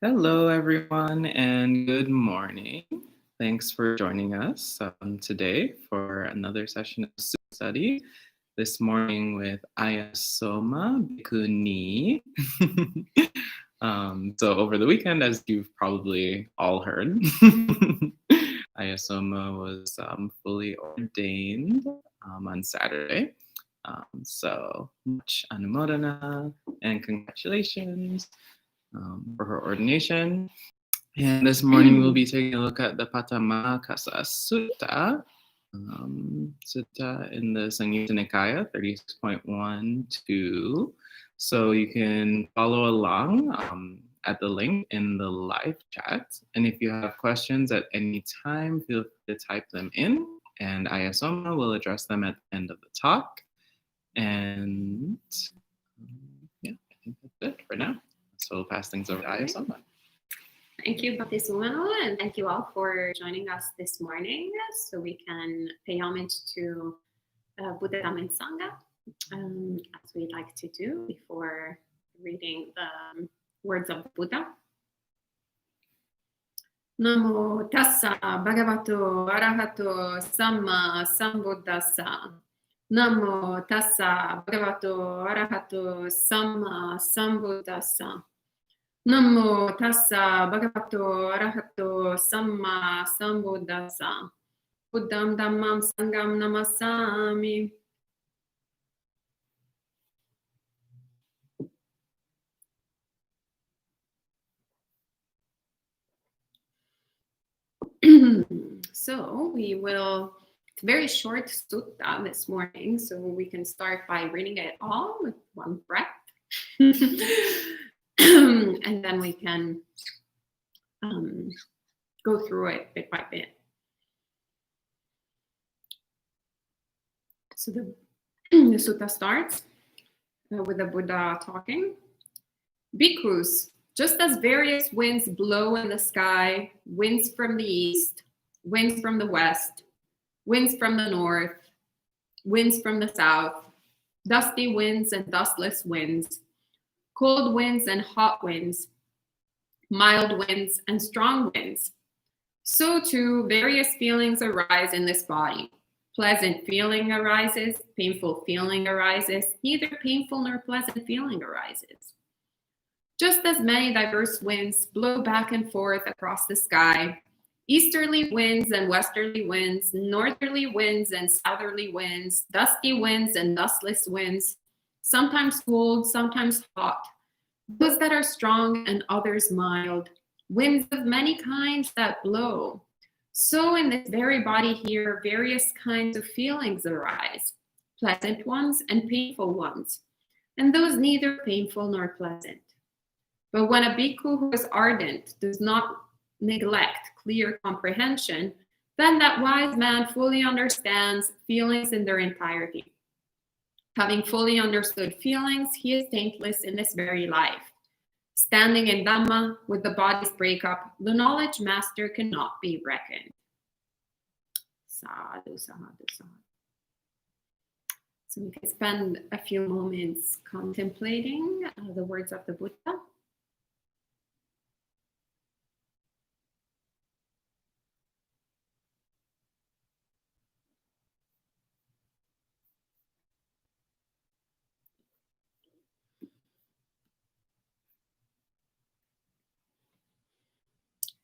Hello, everyone, and good morning. Thanks for joining us today for another session of study. This morning with Ayya Soma Bhikkhuni. So over the weekend, as you've probably all heard, Ayya Soma was fully ordained on Saturday. So much anumodana and congratulations for her ordination. And this morning we'll be taking a look at the Patamakkasa Sutta, Sutta in the Samyutta Nikaya 36.12. So you can follow along at the link in the live chat. And if you have questions at any time, feel free to type them in, and Ayya Soma will address them at the end of the talk. And yeah, I think that's it for now. So we'll pass things over to Ayya Soma. Thank you, Bhakti Sumano, and thank you all for joining us this morning so we can pay homage to Buddha, Dhamma, and Sangha, as we like to do before reading the words of the Buddha. Namo tassa bhagavato arahato samma sambuddhassa. Namo tassa bhagavato arahato samma sambuddhassa. Namo tassa bhagavato arahato samma sambuddhassa. Buddham dhammam sangham namasami. So we will, it's a very short sutta this morning, so we can start by reading it all with one breath. And then we can go through it bit by bit. So the sutta starts with the Buddha talking. Bhikkhus, just as various winds blow in the sky, winds from the east, winds from the west, winds from the north, winds from the south, dusty winds and dustless winds, cold winds and hot winds, mild winds and strong winds. So too, various feelings arise in this body. Pleasant feeling arises, painful feeling arises, neither painful nor pleasant feeling arises. Just as many diverse winds blow back and forth across the sky, easterly winds and westerly winds, northerly winds and southerly winds, dusty winds and dustless winds, sometimes cold, sometimes hot, those that are strong and others mild, winds of many kinds that blow. So in this very body here, various kinds of feelings arise, pleasant ones and painful ones, and those neither painful nor pleasant. But when a bhikkhu who is ardent does not neglect clear comprehension, then that wise man fully understands feelings in their entirety. Having fully understood feelings, he is taintless in this very life. Standing in Dhamma with the body's breakup, the knowledge master cannot be reckoned. Sadhu, sadhu, sadhu. So we can spend a few moments contemplating the words of the Buddha.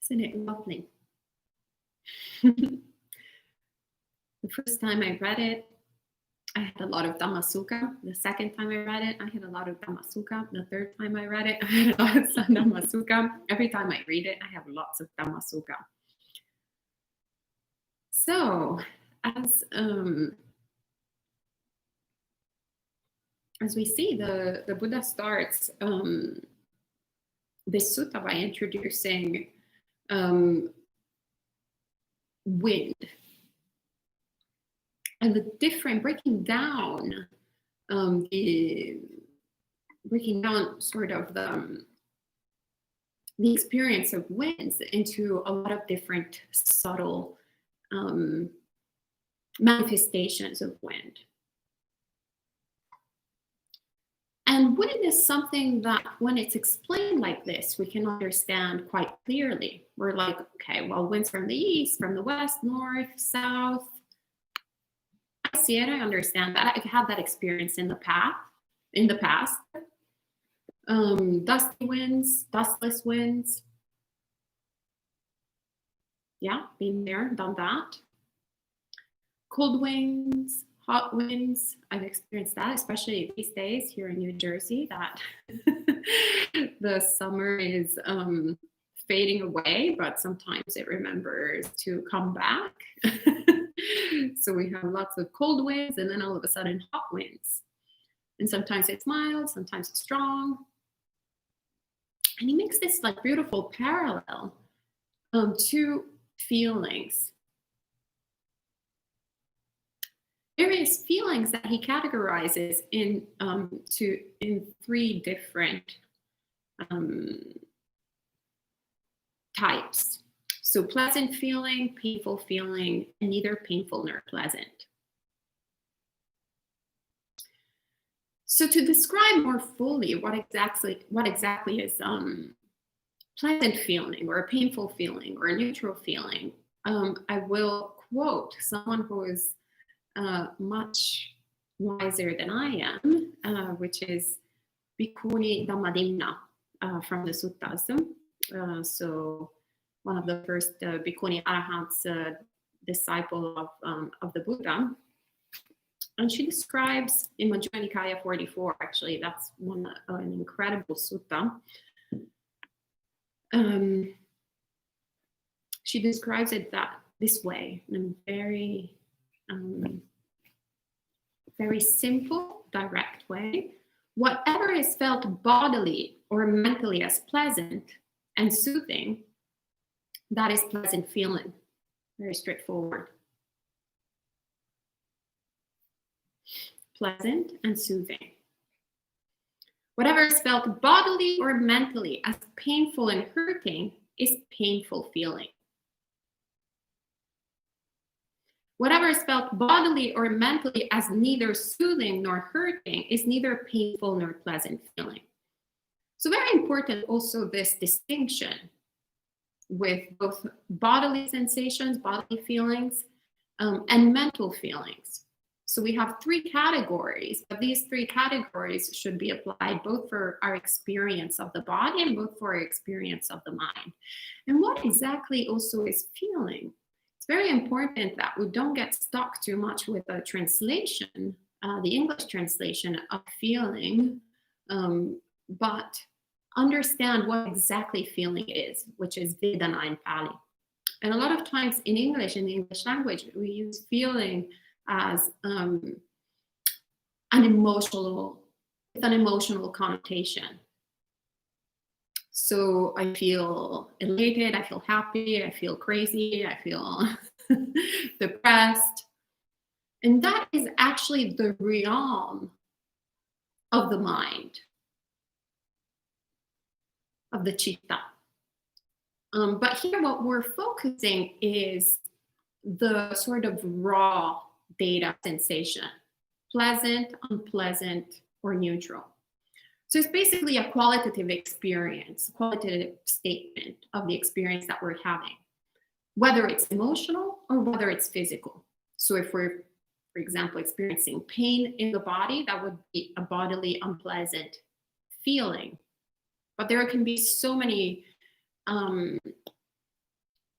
Isn't it lovely? The first time I read it, I had a lot of Dhamma Sukha. The second time I read it, I had a lot of Dhamma Sukha. The third time I read it, I had a lot of Dhamma Sukha. Every time I read it, I have lots of Dhamma Sukha. So, as we see, the Buddha starts this sutta by introducing wind and the different breaking down sort of the experience of winds into a lot of different subtle manifestations of wind. And wouldn't is something that when it's explained like this, we can understand quite clearly. We're like, okay, well, winds from the east, from the west, north, south. I see it, I understand that. I've had that experience in the past. Dusty winds, dustless winds. Yeah, been there, done that. Cold winds, hot winds. I've experienced that, especially these days here in New Jersey, that the summer is fading away, but sometimes it remembers to come back. So we have lots of cold winds and then all of a sudden hot winds. And sometimes it's mild, sometimes it's strong. And he makes this like beautiful parallel to feelings. Various feelings that he categorizes in three different types. So pleasant feeling, painful feeling, and neither painful nor pleasant. So to describe more fully what exactly is pleasant feeling or a painful feeling or a neutral feeling, I will quote someone who is much wiser than I am, which is Bhikkhuni Dhammadimna from the suttas. So one of the first Bhikkhuni Arahants, disciple of the Buddha. And she describes in Majjhima Nikaya 44, actually, that's an incredible sutta. She describes it this way, in a very, very simple, direct way. Whatever is felt bodily or mentally as pleasant and soothing, that is pleasant feeling. Very straightforward. Pleasant and soothing. Whatever is felt bodily or mentally as painful and hurting is painful feeling. Whatever is felt bodily or mentally as neither soothing nor hurting is neither painful nor pleasant feeling. So very important also this distinction with both bodily sensations, bodily feelings, and mental feelings. So we have three categories, but these three categories should be applied both for our experience of the body and both for our experience of the mind. And what exactly also is feeling? It's very important that we don't get stuck too much with the translation, the English translation of feeling, but understand what exactly feeling is, which is Vedana in Pali. And a lot of times in English, in the English language, we use feeling as with an emotional connotation. So I feel elated, I feel happy, I feel crazy, I feel depressed. And that is actually the realm of the mind, of the citta. But here what we're focusing is the sort of raw data sensation, pleasant, unpleasant, or neutral. So it's basically a qualitative experience, qualitative statement of the experience that we're having, whether it's emotional or whether it's physical. So if we're, for example, experiencing pain in the body, that would be a bodily unpleasant feeling. But there can be so many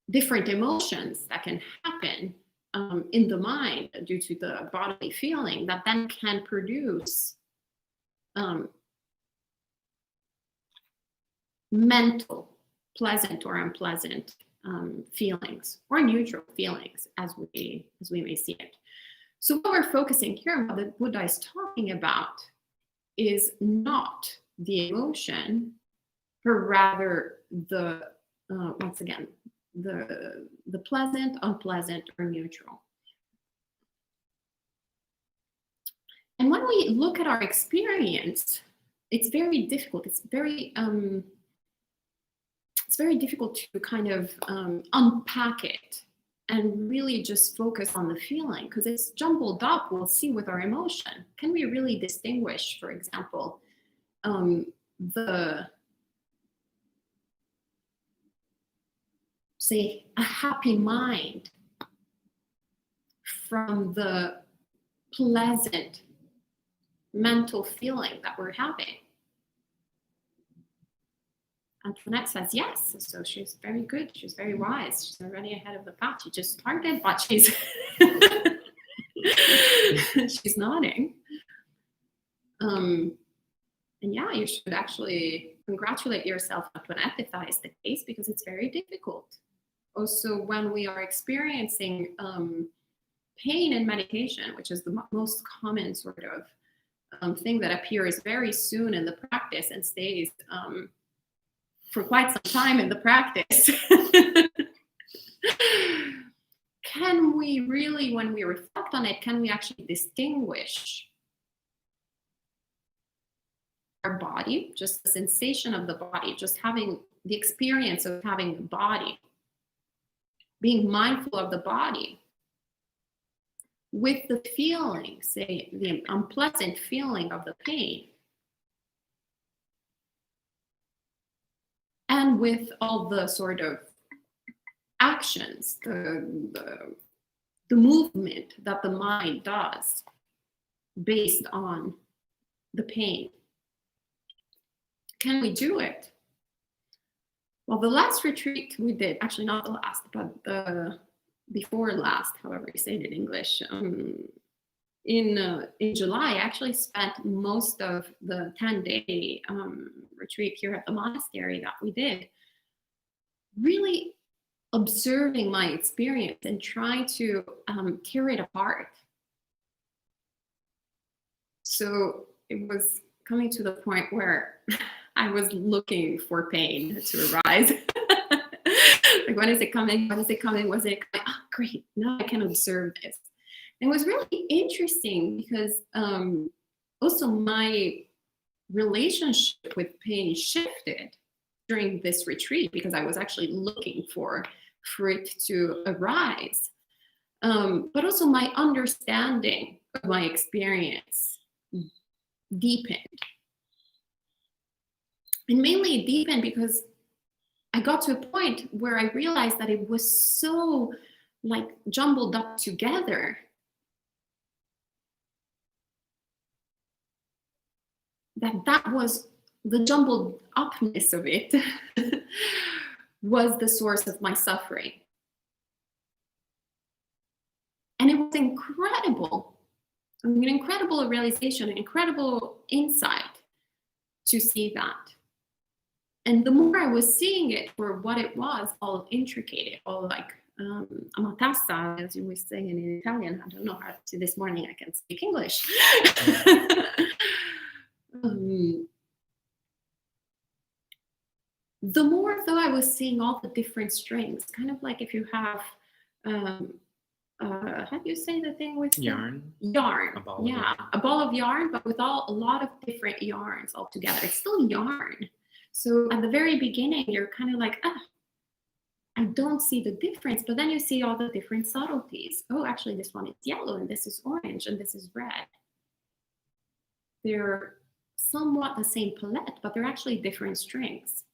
different emotions that can happen in the mind due to the bodily feeling that then can produce mental, pleasant or unpleasant feelings or neutral feelings as we may see it. So what we're focusing here, what the Buddha is talking about, is not the emotion, but rather the once again the pleasant, unpleasant, or neutral. And when we look at our experience, it's very difficult. It's very difficult to kind of unpack it and really just focus on the feeling because it's jumbled up. We'll see with our emotion. Can we really distinguish, for example, the, say, a happy mind from the pleasant mental feeling that we're having. Antoinette says yes, so she's very good, she's very wise, she's already ahead of the pack. She just started, but she's she's nodding. And yeah, you should actually congratulate yourself, Antoinette, if that is the case, because it's very difficult. Also, when we are experiencing pain in meditation, which is the most common sort of thing that appears very soon in the practice and stays for quite some time in the practice. Can we really, when we reflect on it, can we actually distinguish our body, just the sensation of the body, just having the experience of having the body, being mindful of the body, with the feeling, say, the unpleasant feeling of the pain, and with all the sort of actions, the movement that the mind does based on the pain? Can we do it? Well, the last retreat we did, actually not the last, but the before last, however you say it in English, in July, I actually spent most of the 10-day retreat here at the monastery that we did, really observing my experience and trying to tear it apart. So it was coming to the point where I was looking for pain to arise. Like, when is it coming? When is it coming? Was it coming? Oh, great. Now I can observe this. And it was really interesting because also my relationship with pain shifted during this retreat, because I was actually looking for it to arise. But also my understanding of my experience deepened. And mainly it deepened because I got to a point where I realized that it was so like jumbled up together that was the jumbled upness of it was the source of my suffering. And it was incredible. I mean, an incredible realization, an incredible insight to see that. And the more I was seeing it for what it was, all intricate, all like amatassa, as you were saying in Italian. I don't know how to, this morning I can speak English. The more though I was seeing all the different strings, kind of like if you have, how do you say the thing with yarn? Yarn, A ball of yarn. a ball of yarn, but with a lot of different yarns all together. It's still yarn. So at the very beginning, you're kind of like, I don't see the difference, but then you see all the different subtleties. Oh, actually, this one is yellow, and this is orange, and this is red. They're somewhat the same palette, but they're actually different strings.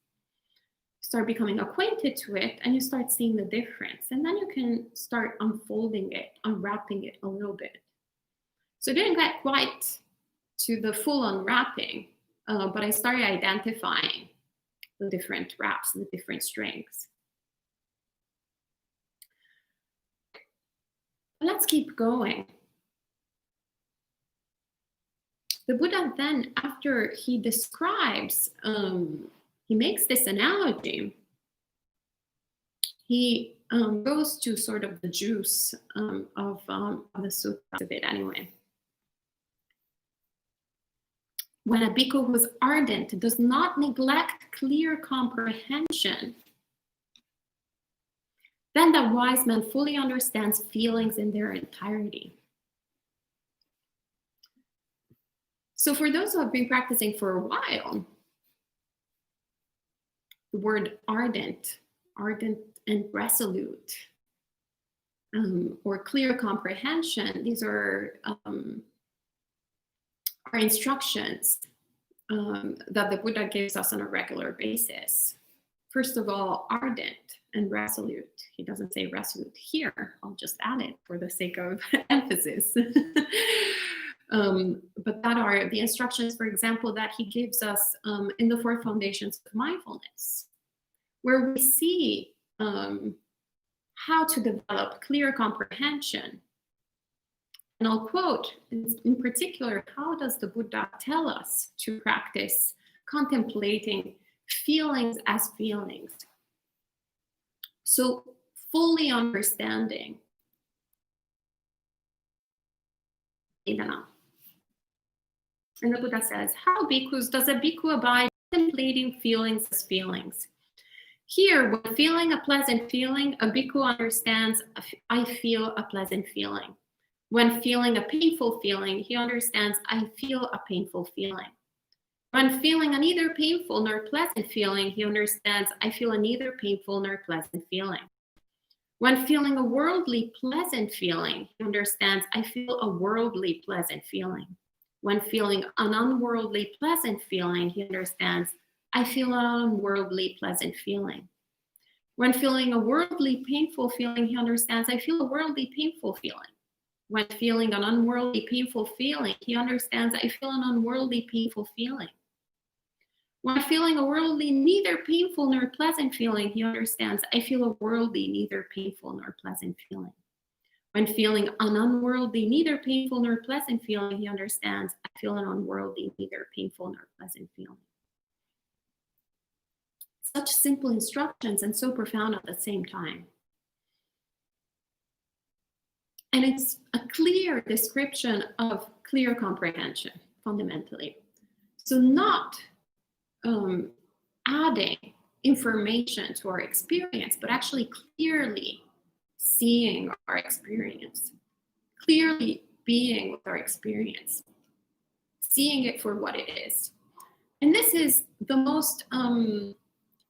Start becoming acquainted to it, and you start seeing the difference. And then you can start unfolding it, unwrapping it a little bit. So I didn't get quite to the full unwrapping, but I started identifying the different wraps, the different strings. Let's keep going. The Buddha then, after he describes, he makes this analogy. He goes to sort of the juice of the sutta a bit anyway. When a bhikkhu who is ardent does not neglect clear comprehension, then that wise man fully understands feelings in their entirety. So for those who have been practicing for a while, the word ardent and resolute, or clear comprehension, these are instructions that the Buddha gives us on a regular basis. First of all, ardent and resolute. He doesn't say resolute here. I'll just add it for the sake of emphasis. But that are the instructions, for example, that he gives us in the 4 foundations of mindfulness, where we see how to develop clear comprehension. And I'll quote, in particular, how does the Buddha tell us to practice contemplating feelings as feelings? So fully understanding. And the Buddha says, how bhikkhus does a bhikkhu abide contemplating feelings as feelings? Here, when feeling a pleasant feeling, a bhikkhu understands, I feel a pleasant feeling. When feeling a painful feeling, he understands, I feel a painful feeling. When feeling a neither painful nor pleasant feeling, he understands, I feel a neither painful nor pleasant feeling. When feeling a worldly pleasant feeling, he understands, I feel a worldly pleasant feeling. When feeling an unworldly pleasant feeling, he understands, I feel an unworldly pleasant feeling. When feeling a worldly painful feeling, he understands, I feel a worldly painful feeling. When feeling an unworldly painful feeling, he understands, I feel an unworldly painful feeling. When feeling a worldly neither painful nor pleasant feeling, he understands, I feel a worldly neither painful nor pleasant feeling. When feeling an unworldly neither painful nor pleasant feeling, he understands, I feel an unworldly neither painful nor pleasant feeling. Such simple instructions and so profound at the same time. And it's a clear description of clear comprehension, fundamentally. So not adding information to our experience, but actually clearly seeing our experience, clearly being with our experience, seeing it for what it is. And this is the most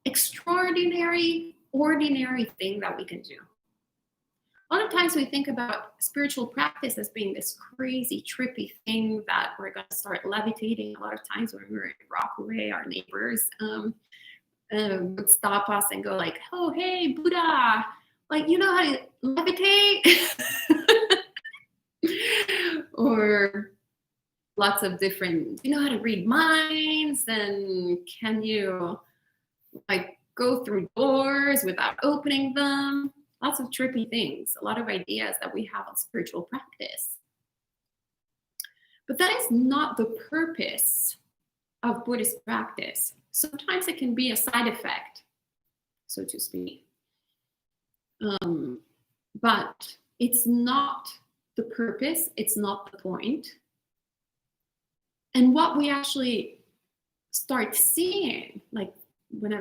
extraordinary, ordinary thing that we can do. A lot of times we think about spiritual practice as being this crazy, trippy thing that we're going to start levitating. A lot of times when we're in Rockaway, our neighbors would stop us and go like, oh, hey, Buddha, like, you know how to levitate? Or lots of different, you know how to read minds? And can you like go through doors without opening them? Lots of trippy things, a lot of ideas that we have on spiritual practice. But that is not the purpose of Buddhist practice. Sometimes it can be a side effect, so to speak. But it's not the purpose, it's not the point. And what we actually start seeing, like when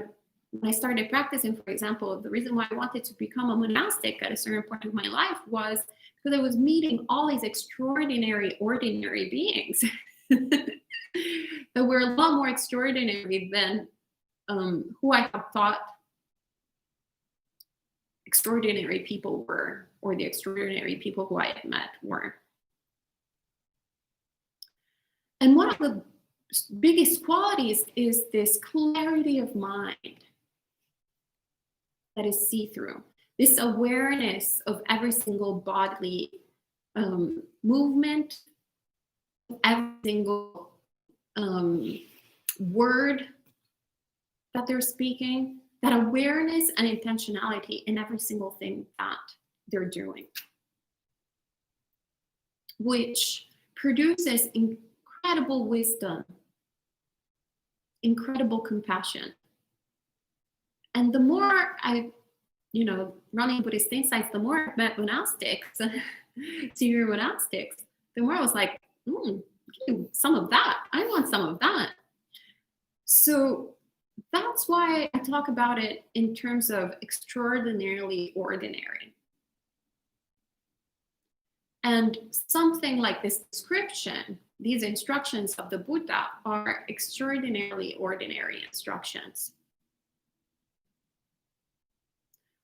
I started practicing, for example, the reason why I wanted to become a monastic at a certain point of my life was because I was meeting all these extraordinary, ordinary beings that were a lot more extraordinary than who I had thought extraordinary people were, or the extraordinary people who I had met were. And one of the biggest qualities is this clarity of mind that is see-through, this awareness of every single bodily movement, every single word that they're speaking, that awareness and intentionality in every single thing that they're doing, which produces incredible wisdom, incredible compassion. And the more I, running Buddhist insights, the more I've met monastics, senior monastics, the more I was like, some of that. I want some of that. So that's why I talk about it in terms of extraordinarily ordinary. And something like this description, these instructions of the Buddha are extraordinarily ordinary instructions,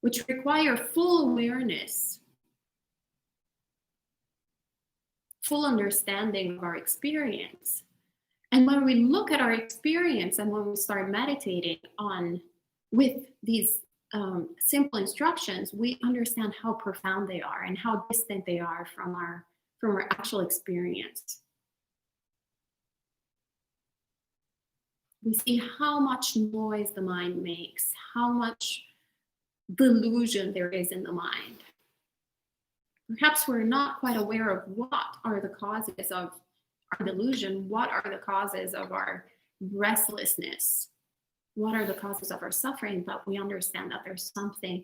which require full awareness, full understanding of our experience, And when we look at our experience and when we start meditating with these simple instructions, we understand how profound they are and how distant they are from our actual experience. We see how much noise the mind makes, how much delusion there is in the mind. Perhaps we're not quite aware of what are the causes of our delusion, what are the causes of our restlessness, what are the causes of our suffering, but we understand that there's something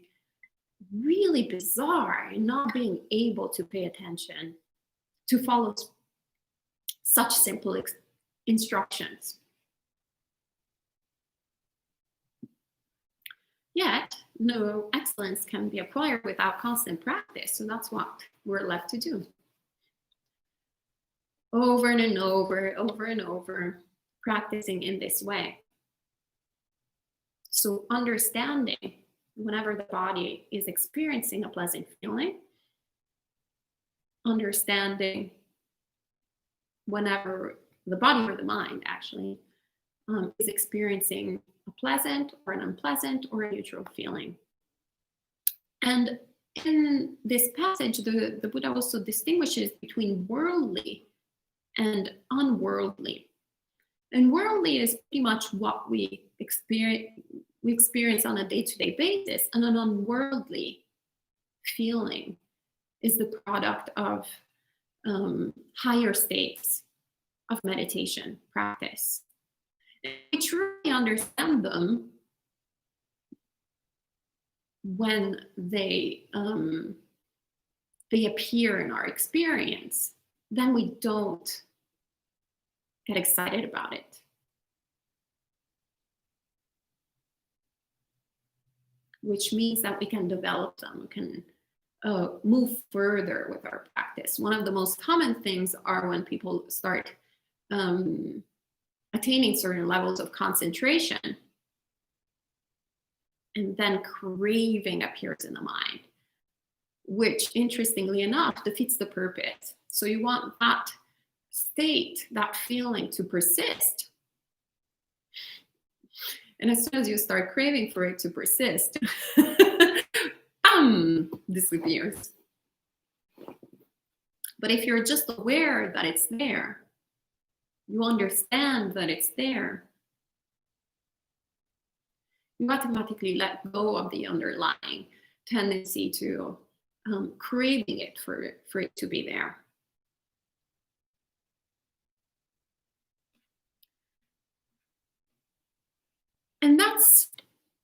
really bizarre in not being able to pay attention, to follow such simple instructions. Yet, no excellence can be acquired without constant practice. So that's what we're left to do. Over and over, practicing in this way. So understanding whenever the body is experiencing a pleasant feeling, understanding whenever the body or the mind actually is experiencing a pleasant or an unpleasant or a neutral feeling. And in this passage, the Buddha also distinguishes between worldly and unworldly. And worldly is pretty much what we experience on a day-to-day basis, and an unworldly feeling is the product of higher states of meditation practice. We truly understand them when they appear in our experience. Then we don't get excited about it. Which means that we can develop them, we can move further with our practice. One of the most common things are when people start attaining certain levels of concentration, and then craving appears in the mind, which interestingly enough defeats the purpose. So you want that state, that feeling to persist. And as soon as you start craving for it to persist, disappears. But if you're just aware that it's there, you understand that it's there, you automatically let go of the underlying tendency to craving it for it to be there. And that's,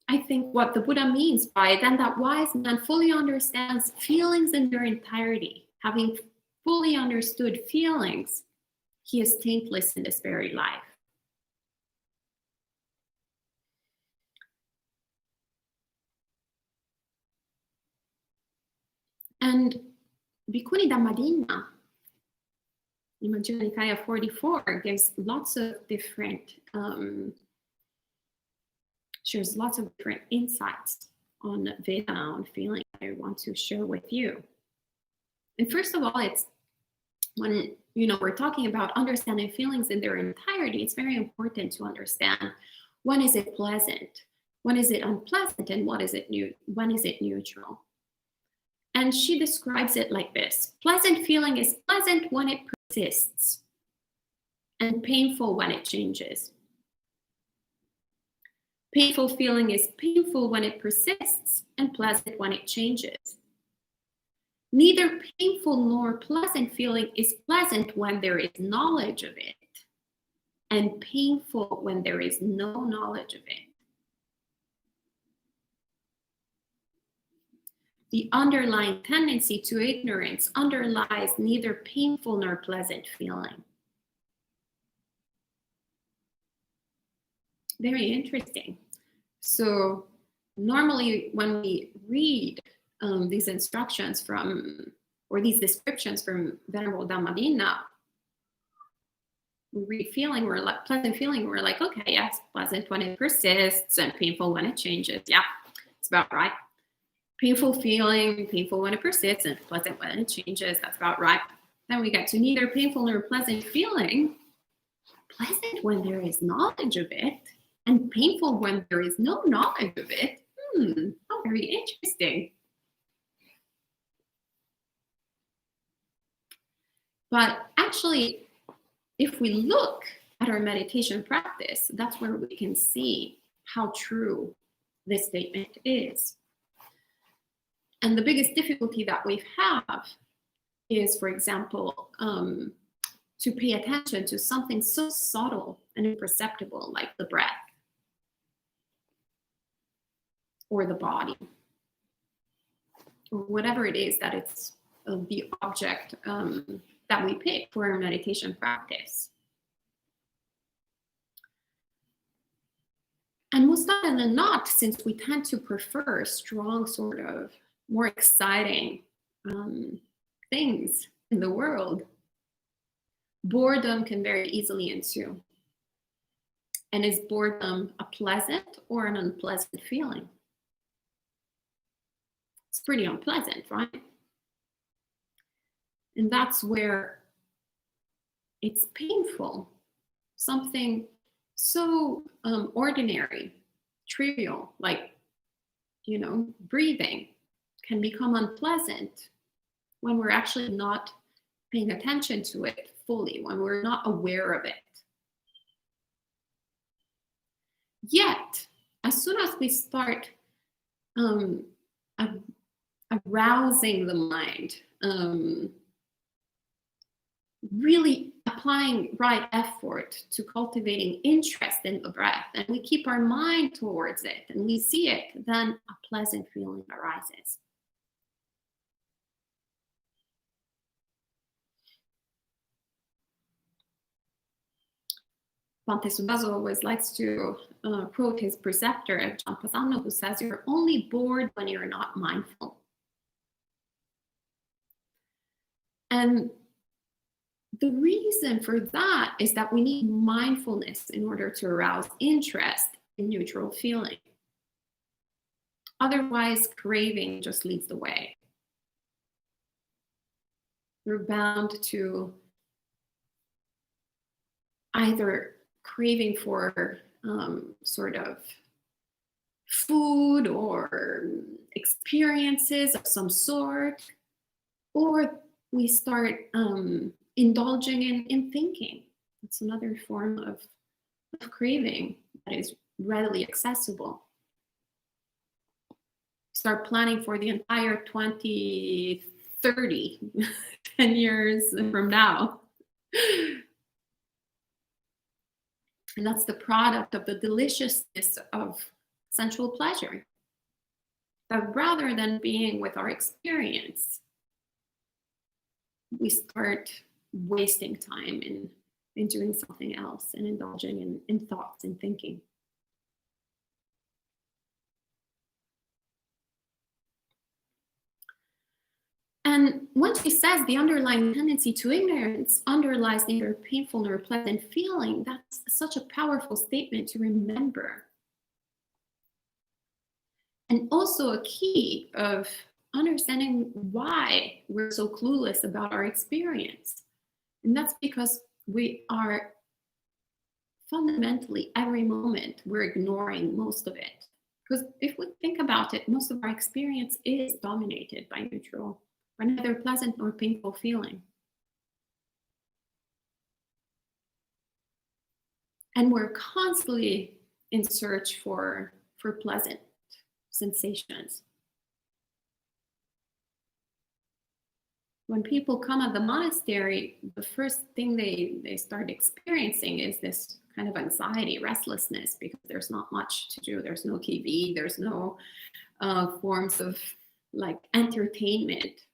I think, what the Buddha means by then that wise man fully understands feelings in their entirety. Having fully understood feelings, he is taintless in this very life. And Bhikkhuni Dhammadina, in Majjhima Nikaya 44, gives lots of different shares lots of different insights on Vedana, on feeling I want to share with you. And first of all, it's when we're talking about understanding feelings in their entirety, it's very important to understand when is it pleasant, when is it unpleasant, and when is it neutral. And she describes it like this: pleasant feeling is pleasant when it persists, and painful when it changes. Painful feeling is painful when it persists, and pleasant when it changes. Neither painful nor pleasant feeling is pleasant when there is knowledge of it, and painful when there is no knowledge of it. The underlying tendency to ignorance underlies neither painful nor pleasant feeling. Very interesting. So normally when we read these instructions or these descriptions from Venerable Dhammadina, we read feeling, we're like pleasant feeling, we're like, okay, yes, pleasant when it persists and painful when it changes. Yeah, it's about right. Painful feeling, painful when it persists and pleasant when it changes. That's about right. Then we get to neither painful nor pleasant feeling. pleasant when there is knowledge of it, and painful when there is no knowledge of it. How very interesting. But actually, if we look at our meditation practice, that's where we can see how true this statement is. And the biggest difficulty that we have is, for example, to pay attention to something so subtle and imperceptible like the breath or the body or whatever it is that it's the object that we pick for our meditation practice. And most often than not, since we tend to prefer strong, sort of more exciting things in the world, boredom can very easily ensue. And is boredom a pleasant or an unpleasant feeling? It's pretty unpleasant, right? And that's where it's painful. Something so ordinary, trivial, like, breathing, can become unpleasant when we're actually not paying attention to it fully, when we're not aware of it. Yet, as soon as we start arousing the mind, really applying right effort to cultivating interest in the breath, and we keep our mind towards it and we see it, then a pleasant feeling arises. Bhante Sudazo always likes to quote his preceptor, Ajahn Pasano, who says, "You're only bored when you're not mindful." And the reason for that is that we need mindfulness in order to arouse interest in neutral feeling. Otherwise, craving just leads the way. We're bound to either craving for sort of food or experiences of some sort, or we start indulging in thinking. It's another form of craving that is readily accessible. Start planning for the entire 20, 30, 10 years from now. And that's the product of the deliciousness of sensual pleasure. That rather than being with our experience, we start wasting time in doing something else and indulging in thoughts and thinking. And when she says the underlying tendency to ignorance underlies neither painful nor pleasant feeling, that's such a powerful statement to remember. And also a key of understanding why we're so clueless about our experience. And that's because we are fundamentally, every moment, we're ignoring most of it. Because if we think about it, most of our experience is dominated by neutral, by neither pleasant nor painful feeling. And we're constantly in search for pleasant sensations. When people come at the monastery, the first thing they start experiencing is this kind of anxiety, restlessness, because there's not much to do. There's no TV, there's no forms of like entertainment.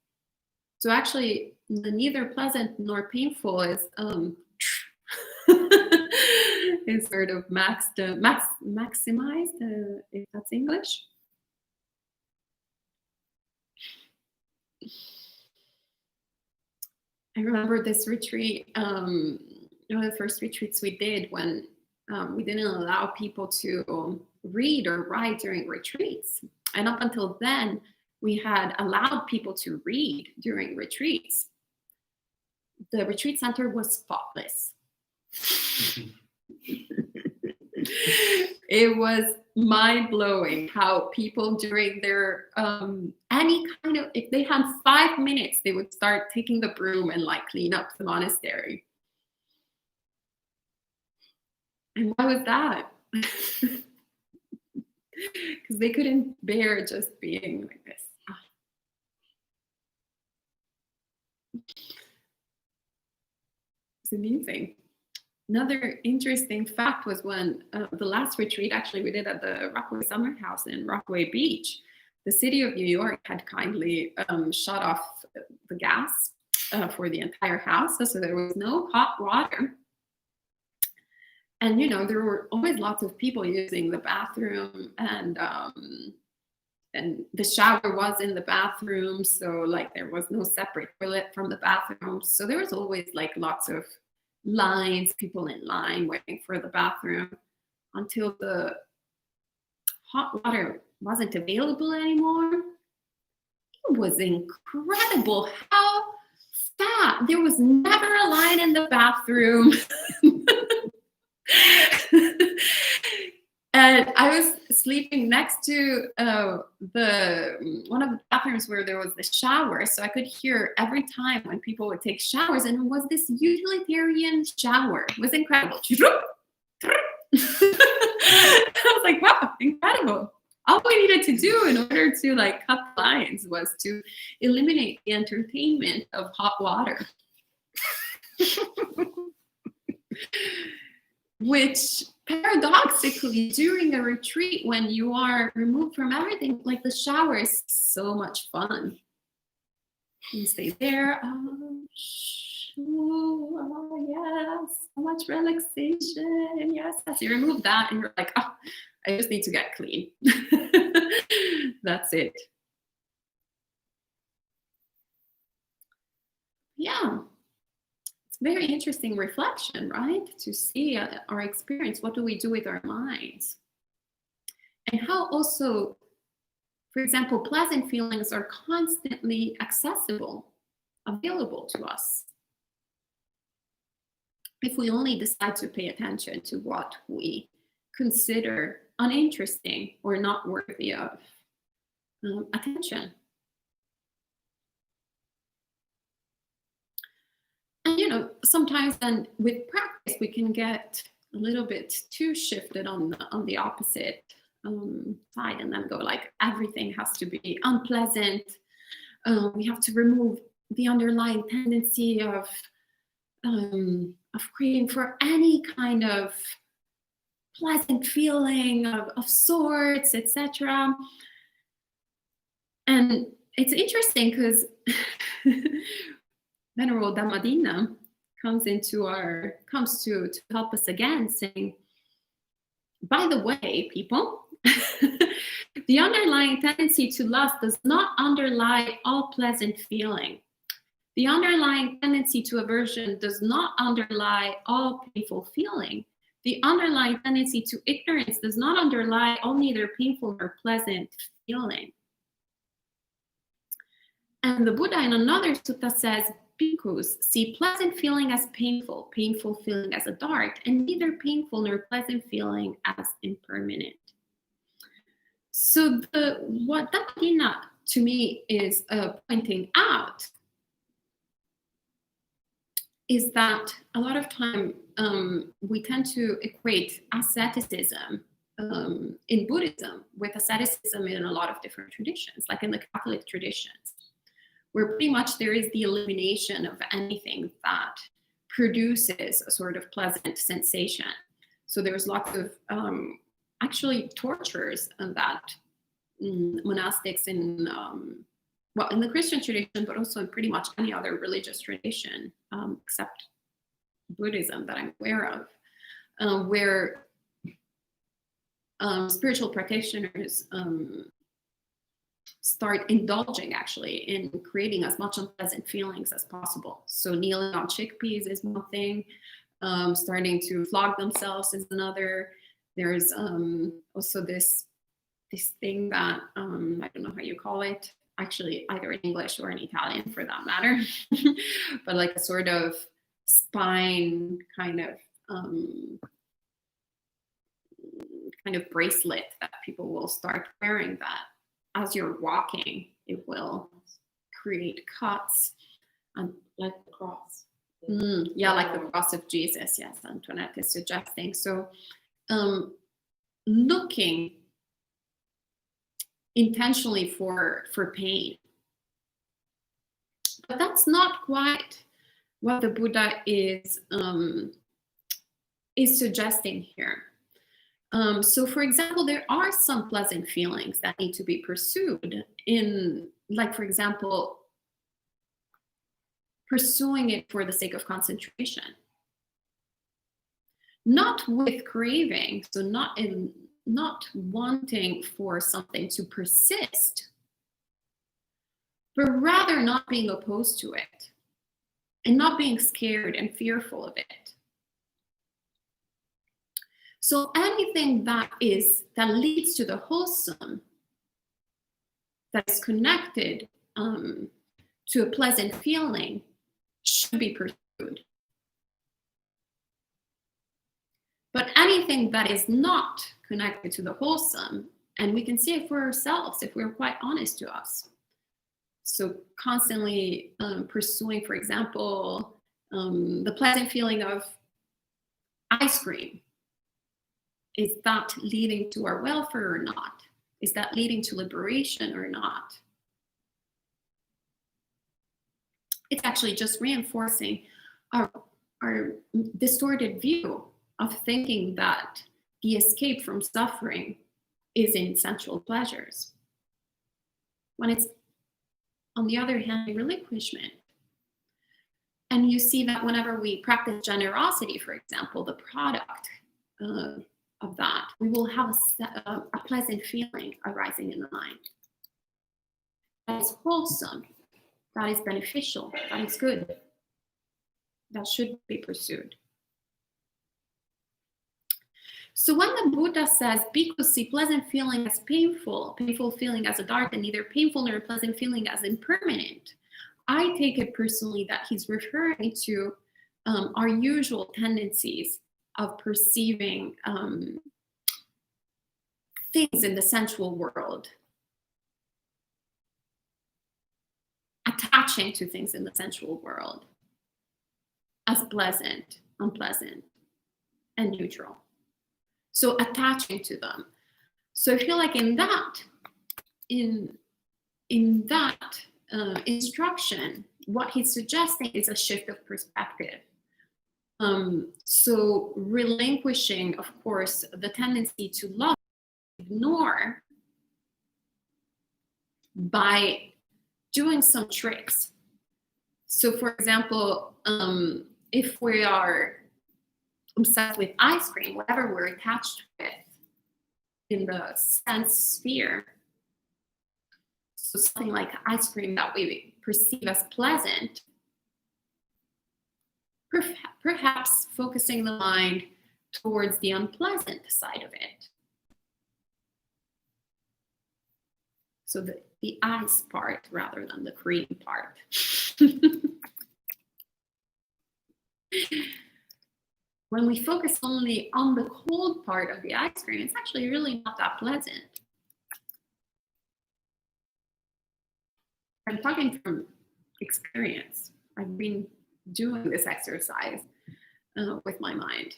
So actually, the neither pleasant nor painful is is sort of maximized, if that's English. I remember this retreat, one of the first retreats we did when we didn't allow people to read or write during retreats. And up until then, we had allowed people to read during retreats. The retreat center was spotless. It was mind-blowing how people during their any kind of, if they had 5 minutes, they would start taking the broom and like clean up the monastery. And why was that? Because they couldn't bear just being like this. It's amusing. Another interesting fact was when the last retreat actually we did at the Rockaway Summer House in Rockaway Beach, the city of New York had kindly shut off the gas for the entire house, so there was no hot water. And there were always lots of people using the bathroom, and the shower was in the bathroom, so like there was no separate toilet from the bathroom. So there was always like lots of lines, people in line waiting for the bathroom, until the hot water wasn't available anymore. It was incredible how fast. There was never a line in the bathroom. And I was sleeping next to one of the bathrooms where there was the shower, so I could hear every time when people would take showers, and it was this utilitarian shower. It was incredible. I was like, wow, incredible. All we needed to do in order to like cut lines was to eliminate the entertainment of hot water. Which paradoxically, during a retreat, when you are removed from everything, like the shower is so much fun. You stay there, oh yes, so much relaxation, yes. You remove that and you're like, oh, I just need to get clean. That's it. Yeah. Very interesting reflection, right? To see our experience. What do we do with our minds? And how also, for example, pleasant feelings are constantly accessible, available to us, if we only decide to pay attention to what we consider uninteresting or not worthy of attention. And sometimes then with practice we can get a little bit too shifted on the opposite side, and then go like everything has to be unpleasant. We have to remove the underlying tendency of craving for any kind of pleasant feeling of sorts, etc. And it's interesting because Venerable Dhammadina comes to help us again, saying, by the way, people, the underlying tendency to lust does not underlie all pleasant feeling. The underlying tendency to aversion does not underlie all painful feeling. The underlying tendency to ignorance does not underlie all neither painful nor pleasant feeling. And the Buddha in another sutta says, bhikkhus, see pleasant feeling as painful, painful feeling as a dart, and neither painful nor pleasant feeling as impermanent. So what Dhammadina to me is pointing out is that a lot of time we tend to equate asceticism in Buddhism with asceticism in a lot of different traditions, like in the Catholic traditions, where pretty much there is the elimination of anything that produces a sort of pleasant sensation. So there's lots of actually tortures that monastics in the Christian tradition, but also in pretty much any other religious tradition except Buddhism that I'm aware of, where spiritual practitioners start indulging actually in creating as much unpleasant feelings as possible. So kneeling on chickpeas is one thing, starting to flog themselves is another. There's also this thing that I don't know how you call it, actually either in English or in Italian for that matter, but like a sort of spine kind of kind of bracelet that people will start wearing, that as you're walking, it will create cuts, and Like the cross. yeah, like the cross of Jesus. Yes, Antoinette is suggesting. So, looking intentionally for pain, but that's not quite what the Buddha is suggesting here. So, for example, there are some pleasant feelings that need to be pursued in, like, for example, pursuing it for the sake of concentration, not with craving, so not wanting for something to persist, but rather not being opposed to it and not being scared and fearful of it. So anything that leads to the wholesome, that is connected to a pleasant feeling, should be pursued. But anything that is not connected to the wholesome, and we can see it for ourselves if we're quite honest to us. So constantly pursuing, for example, the pleasant feeling of ice cream. Is that leading to our welfare or not? Is that leading to liberation or not? It's actually just reinforcing our distorted view of thinking that the escape from suffering is in sensual pleasures, when it's, on the other hand, relinquishment. And you see that whenever we practice generosity, for example, the product of that, we will have a pleasant feeling arising in the mind. That is wholesome, that is beneficial, that is good, that should be pursued. So when the Buddha says, bhikkhus see pleasant feeling as painful, painful feeling as a dark, and neither painful nor pleasant feeling as impermanent, I take it personally that he's referring to our usual tendencies of perceiving things in the sensual world, attaching to things in the sensual world as pleasant, unpleasant, and neutral. So attaching to them. So I feel like in that instruction, what he's suggesting is a shift of perspective. So relinquishing, of course, the tendency to love, ignore, by doing some tricks. So for example, if we are obsessed with ice cream, whatever we're attached with in the sense sphere, so something like ice cream that we perceive as pleasant, perhaps focusing the mind towards the unpleasant side of it. So the ice part rather than the cream part. When we focus only on the cold part of the ice cream, it's actually really not that pleasant. I'm talking from experience. I've been doing this exercise with my mind.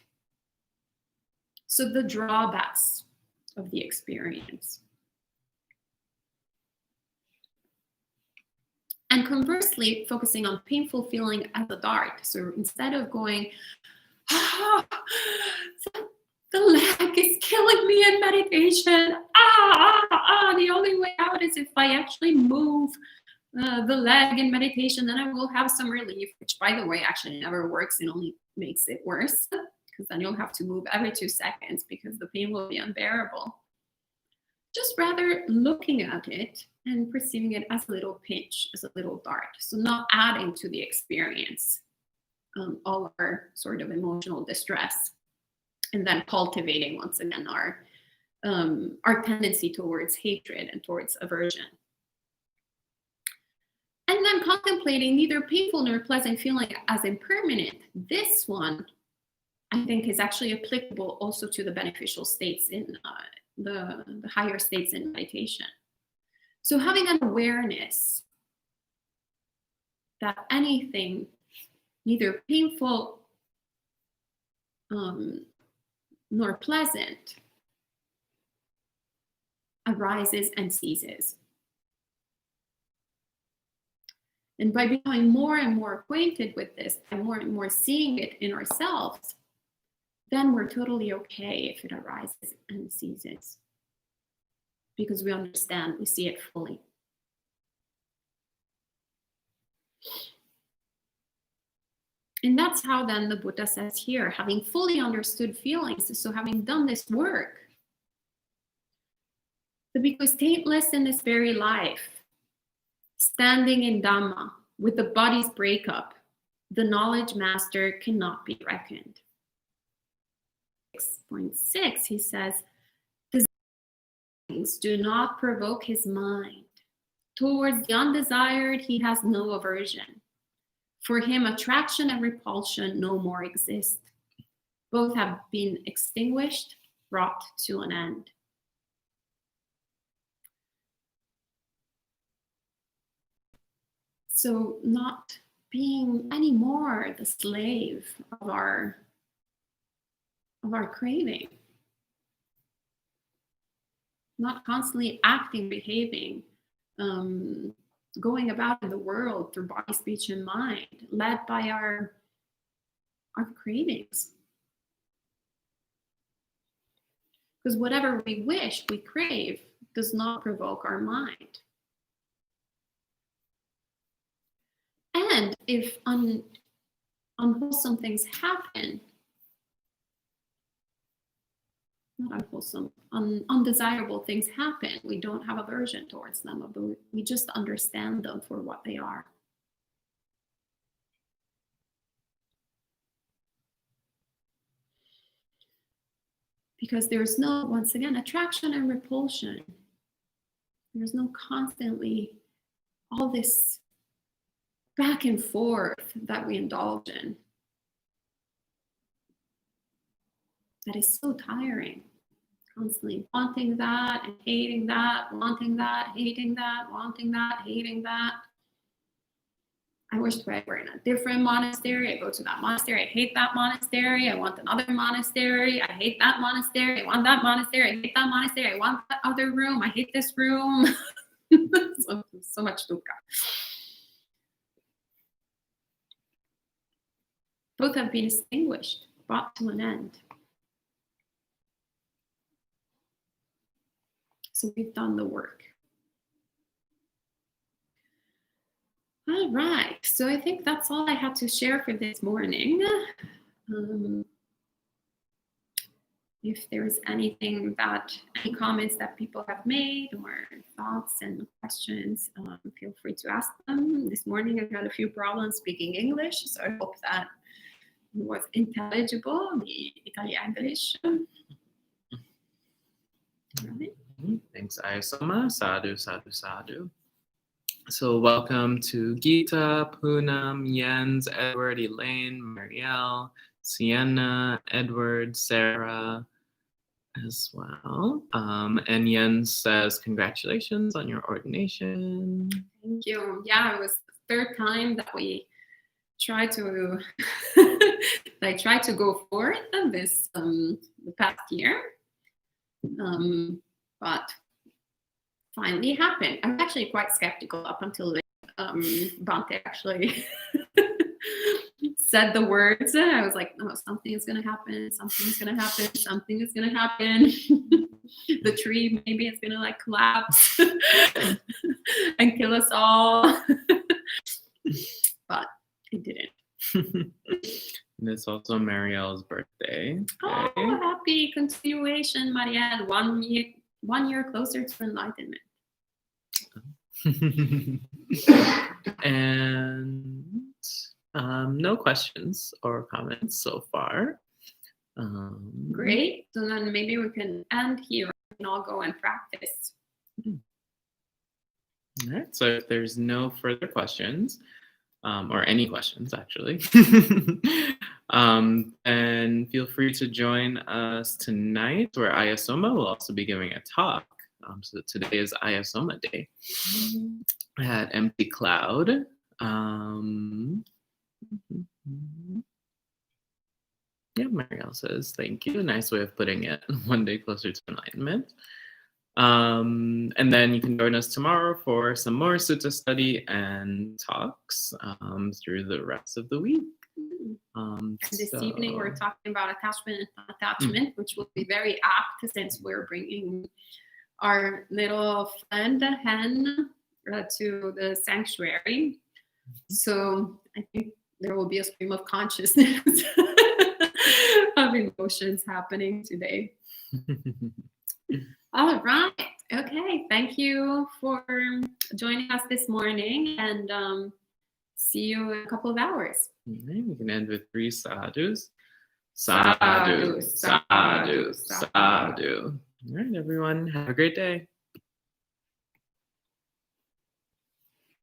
So the drawbacks of the experience. And conversely, focusing on painful feeling as a dart. So instead of going, the leg is killing me in meditation. The only way out is if I actually move the leg in meditation, then I will have some relief, which, by the way, actually never works. It only makes it worse, because then you'll have to move every 2 seconds because the pain will be unbearable. Just rather looking at it and perceiving it as a little pinch, as a little dart. So not adding to the experience all our sort of emotional distress, and then cultivating once again our tendency towards hatred and towards aversion. And then contemplating neither painful nor pleasant feeling as impermanent. This one I think is actually applicable also to the beneficial states in the higher states in meditation. So having an awareness that anything, neither painful nor pleasant, arises and ceases. And by becoming more and more acquainted with this, and more seeing it in ourselves, then we're totally okay if it arises and ceases. Because we understand, we see it fully. And that's how then the Buddha says here, having fully understood feelings, so having done this work, the bhikkhu is taintless in this very life, standing in Dhamma, with the body's breakup, the knowledge master cannot be reckoned. 6.6, he says, desires do not provoke his mind. Towards the undesired, he has no aversion. For him, attraction and repulsion no more exist. Both have been extinguished, brought to an end. So not being anymore the slave of our craving. Not constantly acting, behaving, going about in the world through body, speech, and mind, led by our cravings. Because whatever we wish, we crave, does not provoke our mind. And if unwholesome things happen, not unwholesome, undesirable things happen, we don't have aversion towards them, but we just understand them for what they are. Because there's no, once again, attraction and repulsion. There's no constantly all this back and forth that we indulge in. That is so tiring. Constantly wanting that and hating that, wanting that, hating that, wanting that, hating that. I wish I were in a different monastery. I go to that monastery. I hate that monastery. I want another monastery. I hate that monastery. I want that monastery. I hate that monastery. I want that other room. I hate this room. so much dukkha. Both have been extinguished, brought to an end. So we've done the work. All right, so I think that's all I had to share for this morning. If there's any comments that people have made or thoughts and questions, feel free to ask them. This morning I had a few problems speaking English, so I hope that it was intelligible, the Italian-English. Right. Thanks, Ayya Soma. Sadhu, sadhu, sadhu. So welcome to Gita, Poonam, Jens, Edward, Elaine, Marielle, Sienna, Edward, Sarah as well. And Jens says, congratulations on your ordination. Thank you. Yeah, it was the third time that we tried to go forward this the past year. But finally happened. I'm actually quite skeptical up until Bante actually said the words. I was like, no, something is going to happen. Something is going to happen. Something is going to happen. The tree maybe it's going to like collapse and kill us all. But it didn't. And it's also Marielle's birthday. Oh, happy continuation, Marielle. 1 year closer to enlightenment. And no questions or comments so far. Great. So then maybe we can end here and all go and practice. All right. So if there's no further questions, or any questions actually, and feel free to join us tonight where Ayya Soma will also be giving a talk. So today is Ayya Soma Day at Empty Cloud. Yeah, Marielle says thank you. Nice way of putting it. One day closer to enlightenment. And then you can join us tomorrow for some more sutta study and talks through the rest of the week. This evening we're talking about attachment and non-attachment, which will be very apt since we're bringing our little friend hen to the sanctuary. So I think there will be a stream of consciousness of emotions happening today. All right. Okay. Thank you for joining us this morning, and see you in a couple of hours. Okay, we can end with 3 sadhus. Sadhu, sadhu, sadhu. All right, everyone. Have a great day.